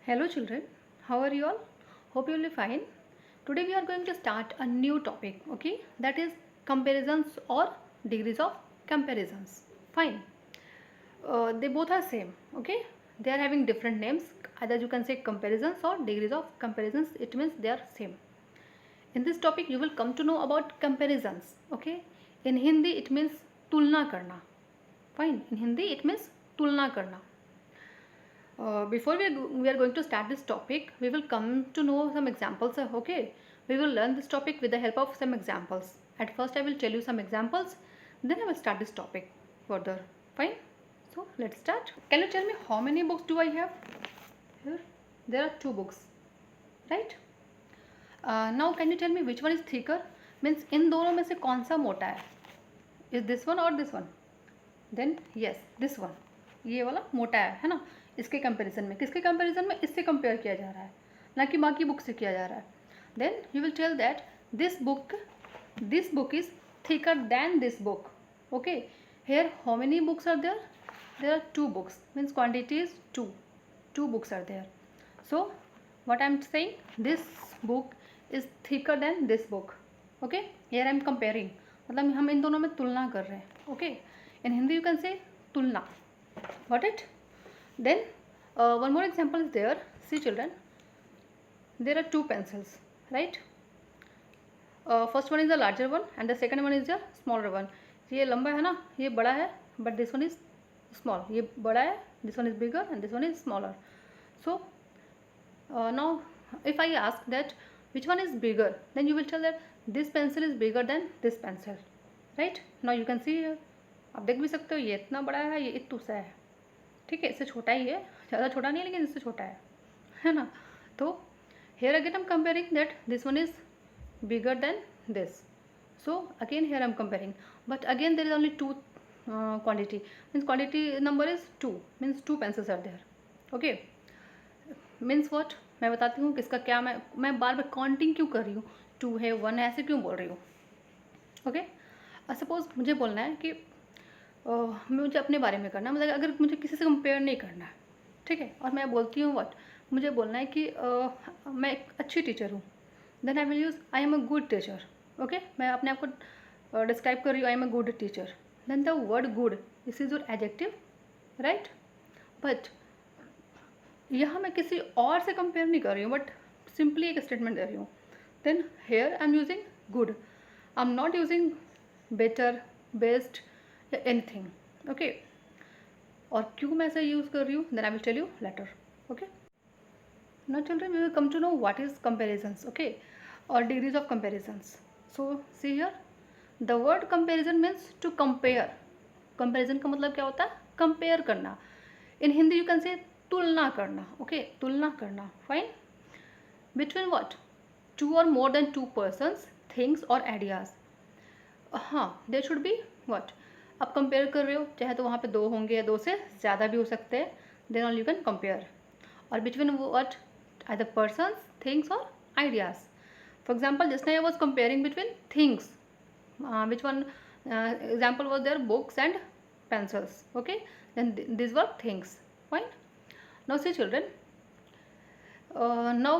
Hello children, how are you all? Hope you will be fine. Today we are going to start a new topic, okay? That is comparisons or degrees of comparisons. Fine. They both are same, okay? They are having different names. Either you can say comparisons or degrees of comparisons. It means they are same. In this topic you will come to know about comparisons, okay? In Hindi it means tulna karna. Fine. In Hindi it means tulna karna. Before we are going to start this topic, we will come to know some examples. Okay, we will learn this topic with the help of some examples. At first, I will tell you some examples, then I will start this topic further. Fine. So let's start. Can you tell me how many books do I have? Here, there are 2 books, right? Now, can you tell me which one is thicker? Means इन दोनों में से कौन सा मोटा है? Is this one or this one? Then yes, this one. ये वाला मोटा है ना? इसके कंपैरिजन में, किसके कंपैरिजन में? इससे कंपेयर किया जा रहा है, ना कि बाकी बुक से किया जा रहा है. Then you will tell that this book is thicker than this book. Okay, here how many books are there? There are 2 books. Means quantity is 2 books are there. So what I am saying, this book is thicker than this book. Okay, here I am comparing, मतलब हम इन दोनों में तुलना कर रहे हैं. Okay, in Hindi you can say तुलना. Got it? Then one more example is there. See children, there are 2 pencils, right? First one is the larger one and the second one is the smaller one. ये लंबा है ना, ये बड़ा है, but this one is small. ये बड़ा है, this one is bigger and this one is smaller. So now if I ask that which one is bigger, then you will tell that this pencil is bigger than this pencil, right? Now you can see here, आप देख भी सकते हो, ये इतना बड़ा है, ये इतना सा है. ठीक है, इससे छोटा ही है, ज़्यादा छोटा नहीं है लेकिन इससे छोटा है ना? तो here again I am comparing that this one is bigger than this. So again here I am comparing, but again there is only 2 quantity. Means quantity number is 2, means 2 pencils are there. Okay, means what, मैं बताती हूँ किसका क्या. मैं बार बार counting क्यों कर रही हूँ, 2 है 1 है, ऐसे क्यों बोल रही हूँ. ओके, सपोज मुझे बोलना है कि मुझे अपने बारे में करना है, मतलब अगर मुझे किसी से कंपेयर नहीं करना है, ठीक है, और मैं बोलती हूँ व्हाट, मुझे बोलना है कि मैं एक अच्छी टीचर हूँ. Then I will use I am a good teacher. Okay, मैं अपने आप को डिस्क्राइब कर रही हूँ, I am a good teacher. Then the word good, this is your adjective, right? But यहाँ मैं किसी और से कंपेयर नहीं कर रही हूँ, बट सिंपली एक स्टेटमेंट दे रही हूँ. Then here I am using good, I am not using better, best या एनीथिंग. ओके, और क्यों मैं ऐसा यूज़ कर रही हूँ, then I will tell you later. Okay, now children we will come to know what is comparisons. Okay, और degrees of comparisons. So see here, the word comparison means to compare. Comparison का मतलब क्या होता है? Compare करना. इन Hindi you can say तुलना करना. Okay, तुलना करना. फाइन. Between what? 2 और मोर देन 2 पर्सन्स, थिंग्स और आइडियाज. हाँ, देयर शुड बी व्हाट, आप कंपेयर कर रहे हो, चाहे तो वहाँ पे 2 होंगे या 2 से ज़्यादा भी हो सकते हैं. Then all you can compare. और between what? Either persons, things और ideas. For example just now I was comparing between things. Which one example was there? Books and pencils. Okay, then this were things. Fine. Now see children, now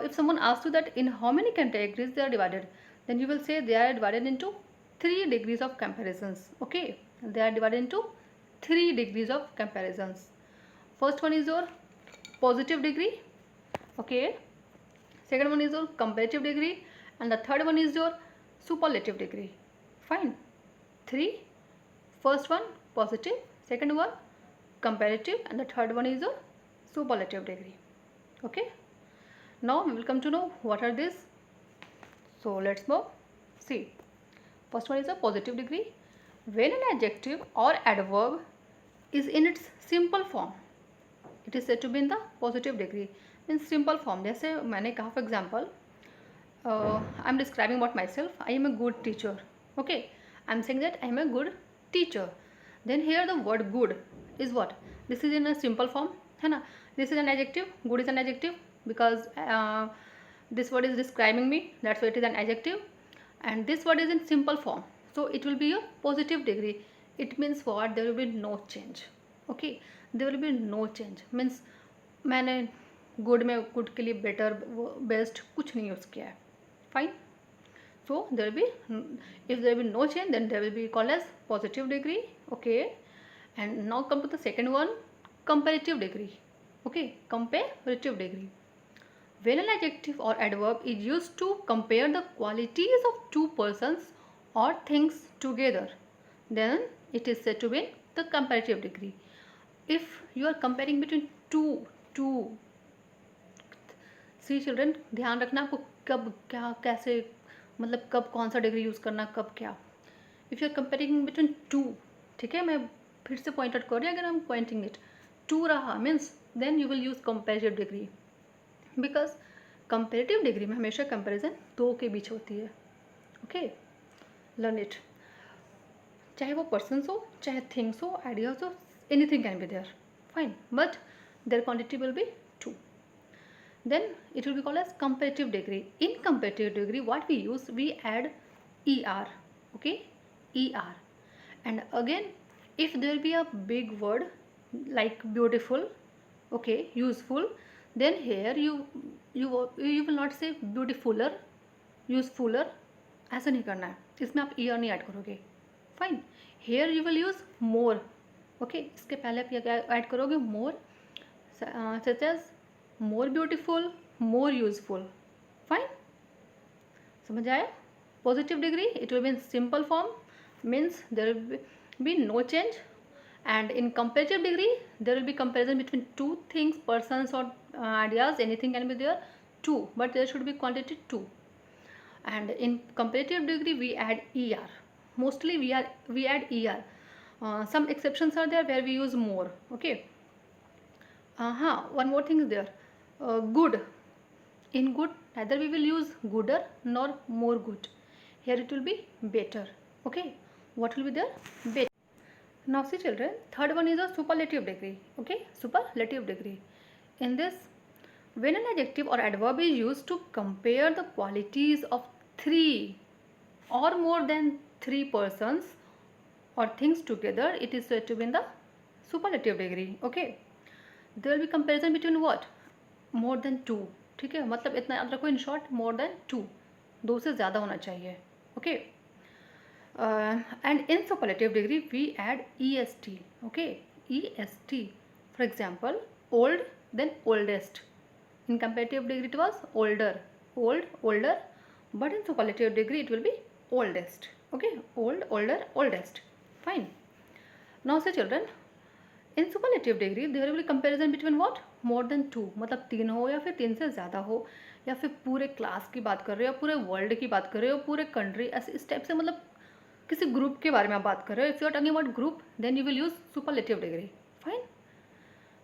if someone asks you that in how many categories they are divided, then you will say they are divided into 3 degrees of comparisons. Okay, they are divided into 3 degrees of comparisons. First one is your positive degree. Okay, second one is your comparative degree, and the third one is your superlative degree. Fine. 3. First one positive, second one comparative, and the third one is your superlative degree. Okay, now we will come to know what are these. So let's move. See, first one is a positive degree. When an adjective or adverb is in its simple form, it is said to be in the positive degree. In simple form, जैसे मैंने कहा, for example, I am describing about myself. I am a good teacher. Okay, I am saying that I am a good teacher. Then here the word good is what? This is in a simple form, है ना? This is an adjective. Good is an adjective because this word is describing me. That's why it is an adjective. And this word is in simple form. So it will be a positive degree. It means what? There will be no change. Okay. There will be no change. Means मैंने good में good के लिए better, best कुछ नहीं use किया है. Fine. So there will be, if there will be no change, then there will be called as positive degree. Okay. And now come to the second one, comparative degree. Okay, comparative degree. When an adjective or adverb is used to compare the qualities of two persons or things together, then it is said to be the comparative degree. If you are comparing between two, see children, ध्यान रखना आपको कब क्या कैसे, मतलब कब कौन सा डिग्री यूज़ करना, कब क्या. If you are comparing between two, ठीक है, मैं फिर से पॉइंट आउट कर रही हूँ, अगर हम पॉइंटिंग इट टू रहा means then you will use comparative degree. Because comparative degree में हमेशा कंपेरिजन दो के बीच होती है. Okay, learn it. चाहे वो पर्सनस हो, चाहे थिंग्स हो, आइडियाज हो, anything can be there. Fine, but there quantity will be two. Then it will be called as comparative degree. In comparative degree, what we use, we add er. Okay, er. And again, if there be a big word like beautiful, okay, useful, then here you will not say beautifuler, usefuler. ऐसा नहीं करना है, इसमें आप er नहीं add करोगे. Fine. here you will use more. okay, इसके पहले आप क्या ऐड करोगे, more, such as more beautiful, more useful. Fine. समझ आया? Positive degree, it will be in simple form, means there will be no change. And in comparative degree, there will be comparison between two things, persons or ideas, anything can be there, two, but there should be quantity two. And in comparative degree, we add er. Mostly we add er. Some exceptions are there where we use more. Okay. One more thing is there. Good. In good, neither we will use gooder nor more good. Here it will be better. Okay, what will be there? Better. Now see children, third one is a superlative degree. Okay, superlative degree. In this, when an adjective or adverb is used to compare the qualities of three or more than three persons or things together, it is said to be in the superlative degree. Okay, there will be comparison between what? More than two. ठीक है, मतलब इतना याद रखो, in short more than two, दो से ज़्यादा होना चाहिए. Okay. And in superlative degree we add E S T. Okay, E S T. For example, old then oldest. In comparative degree it was older, old, older, but in superlative degree it will be oldest. Okay, old, older, oldest. Fine. Now say children, in superlative degree there will be comparison between what? More than two, मतलब तीन हो या फिर तीन से ज़्यादा हो, या फिर पूरे क्लास की बात कर रहे हो, पूरे वर्ल्ड की बात कर रहे हो, पूरे कंट्री, ऐसे इस टाइप से, मतलब किसी ग्रुप के बारे में आप बात कर रहे हो. If you are talking about group, then you will use superlative degree. Fine.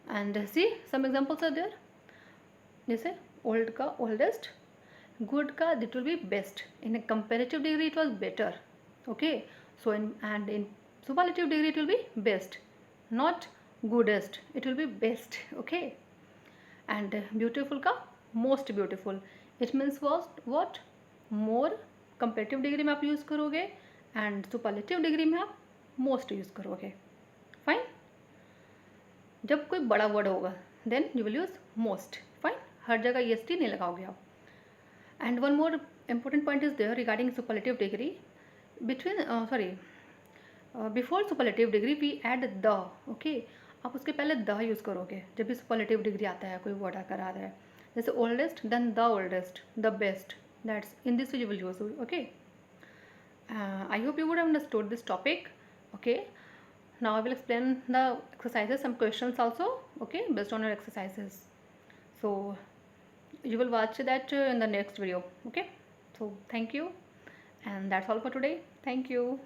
And see some examples are there. जैसे ओल्ड का ओल्डेस्ट, गुड का it will be best. In a comparative degree it was better. Okay, so in superlative degree it will be best, not goodest, it will be best. Okay. And beautiful का most beautiful. It means what? more comparative degree में आप use करोगे and superlative degree में आप most use करोगे. Fine. जब कोई बड़ा वर्ड होगा then you will use most. Fine. हर जगह est नहीं लगाओगे आप. And one more important point is there regarding superlative degree. Before superlative degree we add the. Okay, आप उसके पहले द यूज़ करोगे जब भी सुपरलेटिव डिग्री आता है, कोई वर्ड आकर आ रहा है. जैसे oldest, then the oldest, the best, that's in this you will use. Okay, I hope you would have understood this topic. Okay, now I will explain the exercises, some questions also. Okay, based on your exercises. So you will watch that in the next video. Okay, so thank you, and that's all for today. Thank you.